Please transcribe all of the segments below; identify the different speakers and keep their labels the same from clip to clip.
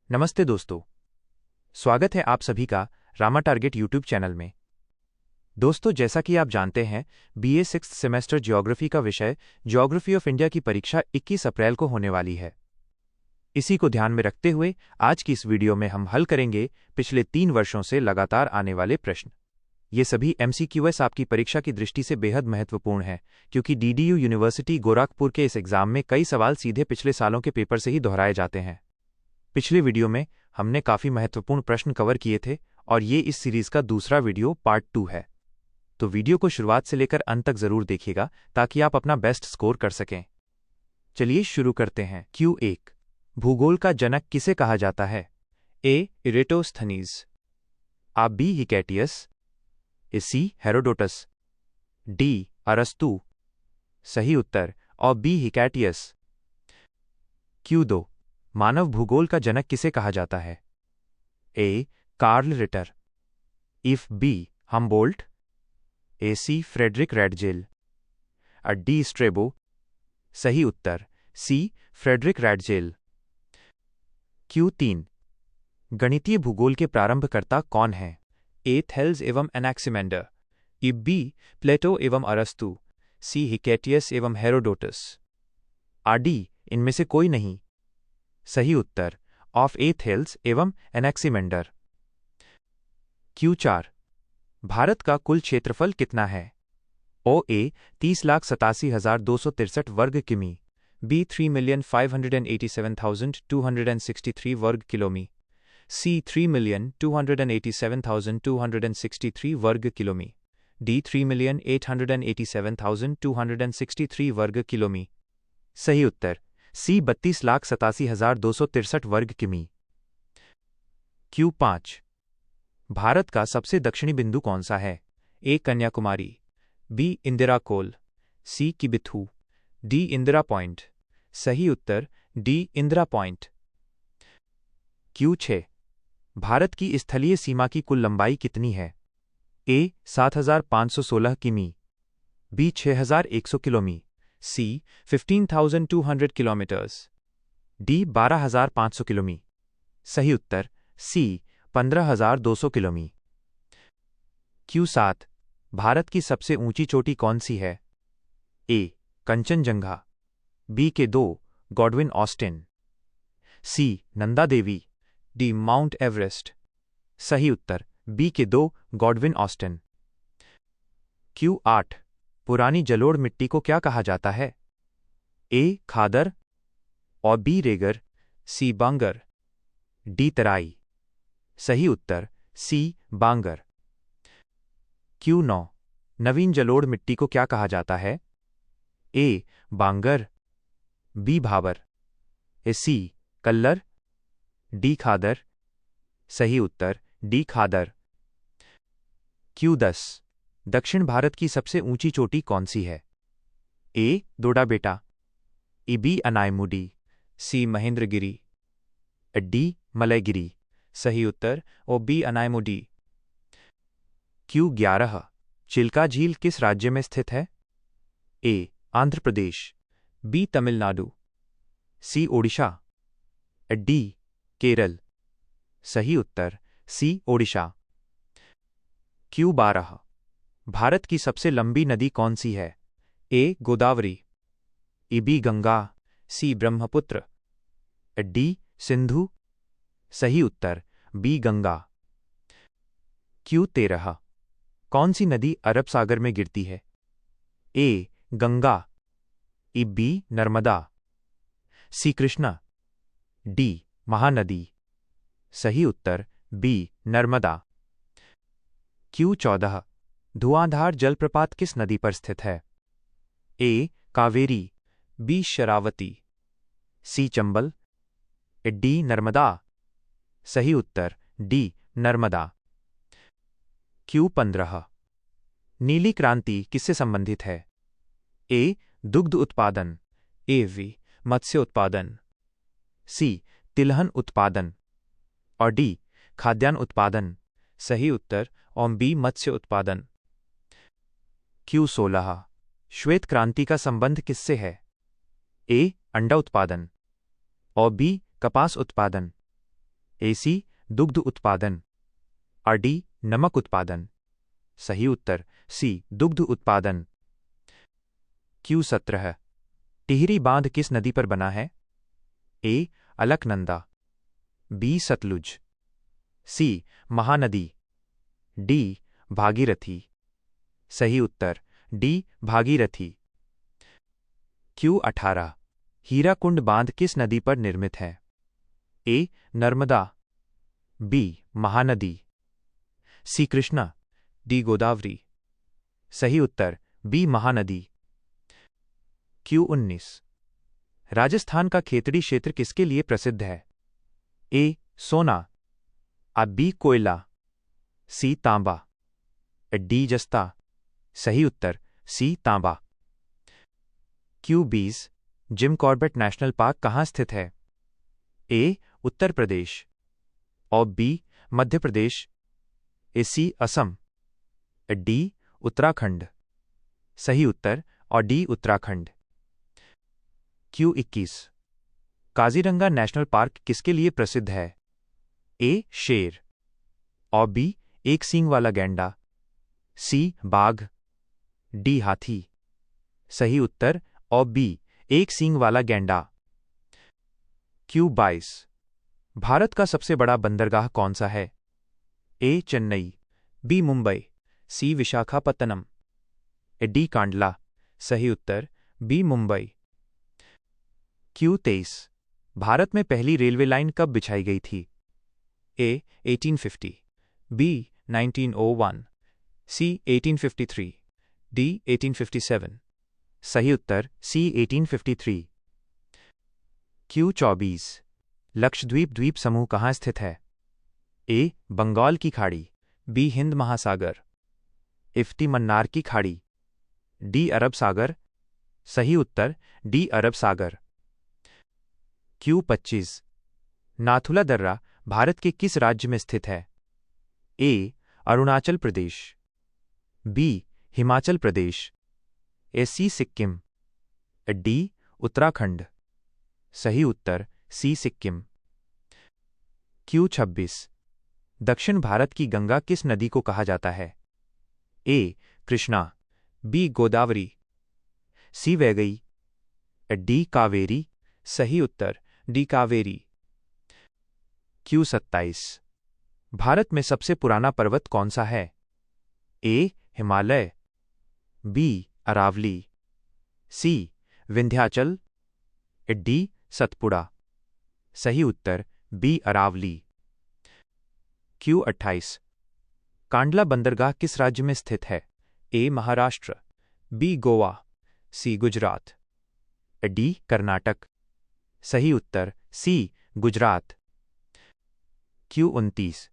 Speaker 1: नमस्ते दोस्तों, स्वागत है आप सभी का रामा टारगेट यूट्यूब चैनल में। दोस्तों, जैसा कि आप जानते हैं, बीए 6th सेमेस्टर ज्योग्राफी का विषय ज्योग्राफी ऑफ इंडिया की परीक्षा 21 अप्रैल को होने वाली है। इसी को ध्यान में रखते हुए आज की इस वीडियो में हम हल करेंगे पिछले 3 वर्षों से लगातार आने वाले प्रश्न। ये सभी MCQs आपकी परीक्षा की दृष्टि से बेहद महत्वपूर्ण है, क्योंकि DDU यूनिवर्सिटी गोरखपुर के इस एग्जाम में कई सवाल सीधे पिछले सालों के पेपर से ही दोहराए जाते हैं। पिछले वीडियो में हमने काफी महत्वपूर्ण प्रश्न कवर किए थे और ये इस सीरीज का दूसरा वीडियो पार्ट 2 है। तो वीडियो को शुरुआत से लेकर अंत तक जरूर देखिएगा ताकि आप अपना बेस्ट स्कोर कर सकें। चलिए शुरू करते हैं। Q1, भूगोल का जनक किसे कहा जाता है? A. Eratosthenes, B. हिकैटियस, C. Herodotus, D. अरस्तु। सही उत्तर और B. हिकैटियस। Q2, मानव भूगोल का जनक किसे कहा जाता है? A. Carl Ritter, B. Humboldt, C. Friedrich Ratzel, D. Strabo. सही उत्तर C. फ्रेडरिक रैडजेल। Q3, गणितीय भूगोल के प्रारंभकर्ता कौन हैं? A. थेल्स एवं एनाक्सिमेंडर, B. प्लेटो एवं अरस्तु, C. हिकैटियस एवं हेरोडोटस, D. इनमें से कोई नहीं। सही उत्तर ऑफ A. थेल्स एवं एनाक्सिमेंडर। Q4, भारत का कुल क्षेत्रफल कितना है? A. 30,87,263 वर्ग किमी, B. 3,587,263 वर्ग किलोमी, C. 3,287,263 वर्ग किलोमी, D. 3,887,263 वर्ग किलोमी। सही उत्तर C. 32,87,263 वर्ग किमी। Q5, भारत का सबसे दक्षिणी बिंदु कौन सा है? A. Kanyakumari, B. Indira Col, C. Kibithu, D. Indira Point. सही उत्तर D. Indira Point. Q6, Bharat की स्थलीय सीमा की कुल लंबाई कितनी है? A. 7,516 किमी, B. 6,100 किलोमी, C. 15,200 kilometres, D. 12,500 किलोमी। सही उत्तर C. 15,200 किलोमी। Q7, भारत की सबसे ऊंची चोटी कौन सी है? A. Kanchenjunga, B. K2 Godwin Austen, C. Nanda Devi, D. Mount Everest. सही उत्तर B. K2 Godwin Austen. Q8, पुरानी जलोढ़ मिट्टी को क्या कहा जाता है? A. खादर और B. रेगर, C. बांगर, D. तराई। सही उत्तर C. बांगर। Q9, नवीन जलोढ़ मिट्टी को क्या कहा जाता है? A. Bangar, B. Bhabar, C. Kallar, D. खादर। सही उत्तर D. खादर। Q10, दक्षिण भारत की सबसे ऊंची चोटी कौन सी है? A. दोडाबेटा, B. Anamudi, C. Mahendragiri, D. Malayagiri. सही उत्तर और B. अनायमुडी। Q11, चिल्का झील किस राज्य में स्थित है? A. Andhra Pradesh, B. Tamil Nadu, C. Odisha, D. Kerala. सही उत्तर C. ओडिशा। Q12, भारत की सबसे लंबी नदी कौन सी है? A. Godavari, B. Ganga, C. Brahmaputra, D. Sindhu. सही उत्तर B. गंगा। Q13, कौन सी नदी अरब सागर में गिरती है? A. Ganga, B. Narmada, C. Krishna, D. Mahanadi. सही उत्तर B. नर्मदा। Q14, धुआंधार जलप्रपात किस नदी पर स्थित है? A. Kaveri, B. Sharavati, C. Chambal, D. Narmada. सही उत्तर D. नर्मदा। Q15, नीली क्रांति किससे संबंधित है? A. दुग्ध उत्पादन, B. मत्स्य उत्पादन, C. तिलहन उत्पादन और D. खाद्यान्न उत्पादन। सही उत्तर और B. मत्स्य उत्पादन। Q16, श्वेत क्रांति का संबंध किससे है? A. अंडा उत्पादन और B. कपास उत्पादन, AC दुग्ध उत्पादन और D नमक उत्पादन। सही उत्तर C दुग्ध उत्पादन। Q17 टिहरी बांध किस नदी पर बना है? A Alaknanda, B Sutlej, C Mahanadi, D Bhagirathi. सही उत्तर D भागीरथी। Q18 हीराकुंड बांध किस नदी पर निर्मित है? A Narmada, B Mahanadi, C Krishna, D Godavari. सही उत्तर B महानदी। Q19 राजस्थान का खेतड़ी क्षेत्र किसके लिए प्रसिद्ध है? A सोना, B कोयला, C तांबा, D जस्ता। सही उत्तर C तांबा। Q20 Jim Corbett national park कहाँ स्थित है? A उत्तर प्रदेश और B Madhya Pradesh, C Assam, D Uttarakhand. सही उत्तर और D Uttarakhand. Q21 Kaziranga national park किसके लिए प्रसिद्ध है? A शेर और B एक सींग वाला गैंडा, C बाघ, D हाथी। सही उत्तर और B एक सींग वाला गैंडा। Q22 भारत का सबसे बड़ा बंदरगाह कौन सा है? A Chennai, B Mumbai, C Visakhapatnam, D Kandla. सही उत्तर B मुंबई। Q23 भारत में पहली रेलवे लाइन कब बिछाई गई थी? A 1850, B 1901, C 1853, D 1857। सही उत्तर C 1853। Q24 लक्षद्वीप द्वीप समूह कहाँ स्थित है? A बंगाल की खाड़ी, B हिंद महासागर, इफ्ती मन्नार की खाड़ी, D अरब सागर। सही उत्तर D अरब सागर। Q25 नाथुला दर्रा भारत के किस राज्य में स्थित है? A Arunachal Pradesh, B Himachal Pradesh, C Sikkim, D Uttarakhand. सही उत्तर C सिक्किम। Q26 दक्षिण भारत की गंगा किस नदी को कहा जाता है? A Krishna, B Godavari, C Vaigai, D Kaveri. सही उत्तर D कावेरी। Q27 भारत में सबसे पुराना पर्वत कौन सा है? A Himalaya, B Aravalli, C Vindhyachal, D Satpura. सही उत्तर B अरावली। Q28 कांडला बंदरगाह किस राज्य में स्थित है? A Maharashtra, B Goa, C Gujarat, D Karnataka. सही उत्तर C गुजरात। Q29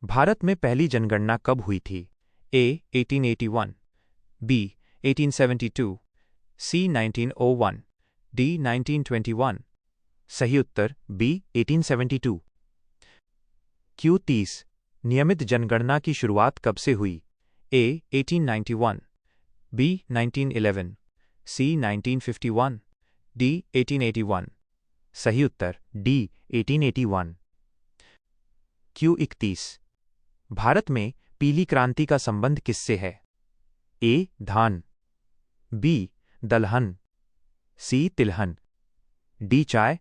Speaker 1: भारत में पहली जनगणना कब हुई थी? A 1881, B 1872, C 1901, D 1921। सही उत्तर B 1872। Q30 नियमित जनगणना की शुरुआत कब से हुई? A 1891, B 1911, C 1951, D 1881। सही उत्तर D 1881। Q31 भारत में पीली क्रांति का संबंध किससे है? A धान, B दलहन, C तिलहन, D चाय।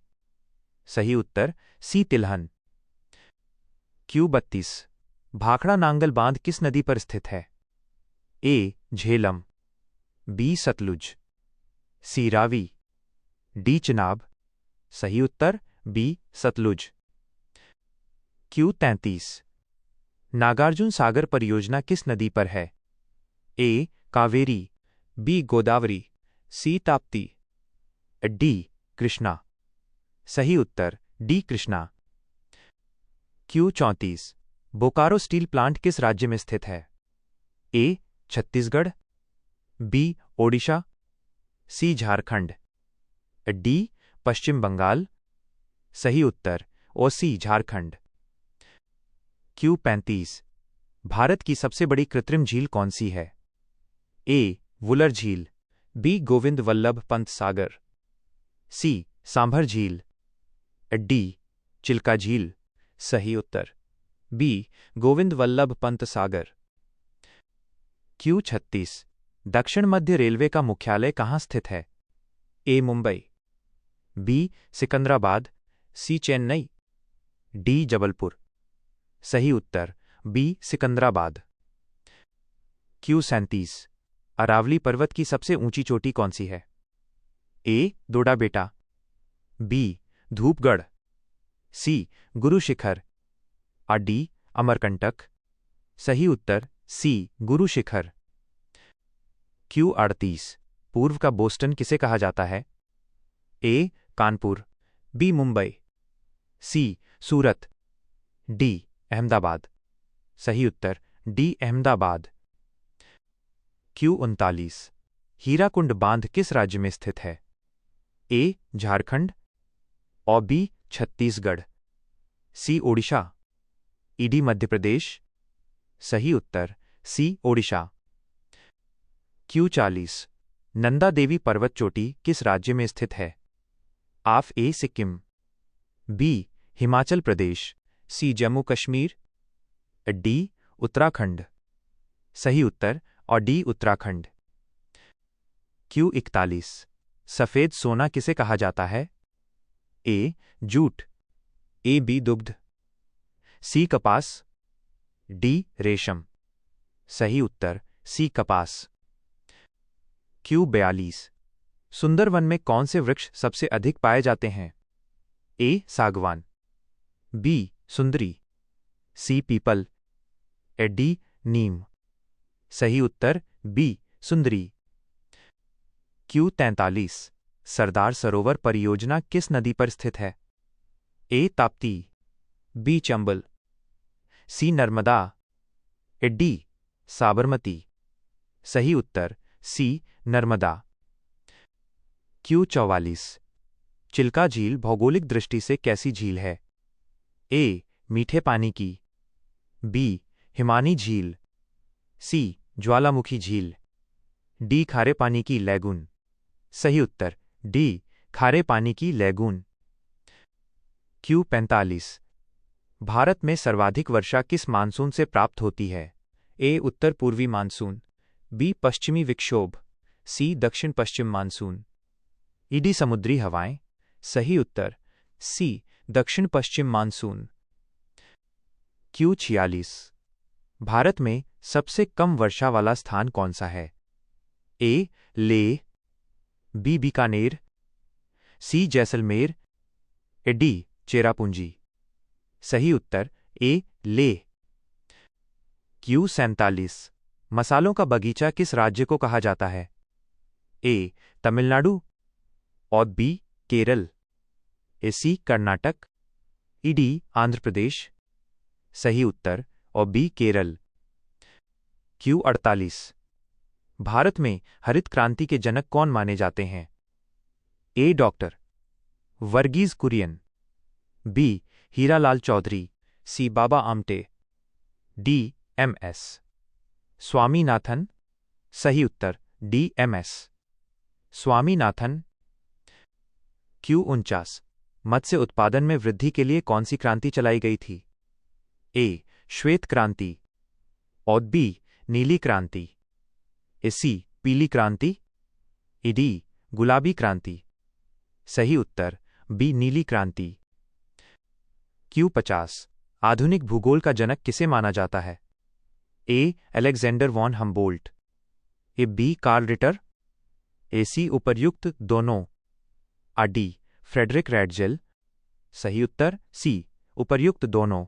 Speaker 1: सही उत्तर C तिलहन। Q32 भाखड़ा नांगल बांध किस नदी पर स्थित है? A Jhelum, B Sutlej, C Ravi, D Chenab. सही उत्तर B सतलुज। Q33 नागार्जुन सागर परियोजना किस नदी पर है? A Kaveri, B Godavari, C Tapti, D Krishna. सही उत्तर D Krishna. Q34 Bokaro steel plant किस राज्य में स्थित है? A Chhattisgarh, B Odisha, C Jharkhand, D पश्चिम बंगाल। सही उत्तर C झारखंड। Q35 भारत की सबसे बड़ी कृत्रिम झील कौन सी है? A वुलर झील, B गोविंद वल्लभ पंत सागर, C सांभर झील, D चिल्का झील। सही उत्तर बी गोविंद वल्लभ पंत सागर। Q36 दक्षिण मध्य रेलवे का मुख्यालय कहाँ स्थित है? ए मुंबई, बी सिकंदराबाद, सी चेन्नई, डी जबलपुर। सही उत्तर बी सिकंदराबाद। Q37 अरावली पर्वत की सबसे ऊंची चोटी कौन सी है? ए दोडाबेटा, बी धूपगढ़, सी गुरु शिखर, और डी अमरकंटक। सही उत्तर सी गुरु शिखर। Q38 पूर्व का बोस्टन किसे कहा जाता है? ए कानपुर, बी मुंबई, सी सूरत, डी अहमदाबाद। सही उत्तर डी अहमदाबाद। Q39 हीराकुंड बांध किस राज्य में स्थित है? ए झारखंड, और बी छत्तीसगढ़, सी ओडिशा, डी मध्य प्रदेश। सही उत्तर सी ओडिशा। Q40 नंदा देवी पर्वत चोटी किस राज्य में स्थित है? आप ए सिक्किम, बी हिमाचल प्रदेश, सी जम्मू कश्मीर, डी उत्तराखंड। सही उत्तर और डी उत्तराखंड। Q41 सफेद सोना किसे कहा जाता है? ए जूट, ए बी दुग्ध, सी कपास, डी रेशम। सही उत्तर सी कपास। Q42 सुंदरवन में कौन से वृक्ष सबसे अधिक पाए जाते हैं? ए सागवान, बी सुंदरी, सी पीपल, डी नीम। सही उत्तर बी सुंदरी। Q43 सरदार सरोवर परियोजना किस नदी पर स्थित है? ए ताप्ती, बी चंबल, सी नर्मदा, डी साबरमती। सही उत्तर सी नर्मदा। Q44 चिल्का झील भौगोलिक दृष्टि से कैसी झील है? ए मीठे पानी की, बी हिमानी झील, सी ज्वालामुखी झील, डी खारे पानी की लैगून। सही उत्तर डी खारे पानी की लैगून। Q45 भारत में सर्वाधिक वर्षा किस मानसून से प्राप्त होती है? ए उत्तर पूर्वी मानसून, बी पश्चिमी विक्षोभ, सी दक्षिण पश्चिम मानसून, डी समुद्री हवाएं। सही उत्तर सी दक्षिण पश्चिम मानसून। Q46 भारत में सबसे कम वर्षा वाला स्थान कौन सा है? ए लेह, बी बीकानेर, सी जैसलमेर, डी चेरापूंजी। सही उत्तर ए लेह। Q47 मसालों का बगीचा किस राज्य को कहा जाता है? ए तमिलनाडु, और बी केरल, सी कर्नाटक, डी आंध्र प्रदेश। सही उत्तर और बी केरल। Q48 भारत में हरित क्रांति के जनक कौन माने जाते हैं? ए डॉक्टर वर्गीज कुरियन, बी हीरालाल चौधरी, सी बाबा आमटे, डी एम.एस. स्वामीनाथन। सही उत्तर डी एम.एस. स्वामीनाथन। Q49 मत्स्य उत्पादन में वृद्धि के लिए कौन सी क्रांति चलाई गई थी? ए श्वेत क्रांति, और बी नीली क्रांति, सी पीली क्रांति, डी गुलाबी क्रांति। सही उत्तर बी नीली क्रांति। Q50 आधुनिक भूगोल का जनक किसे माना जाता है? A Alexander von Humboldt, A B Carl Ritter, A C उपर्युक्त दोनों, डी फ्रेडरिक रैडजेल। सही उत्तर सी उपर्युक्त दोनों।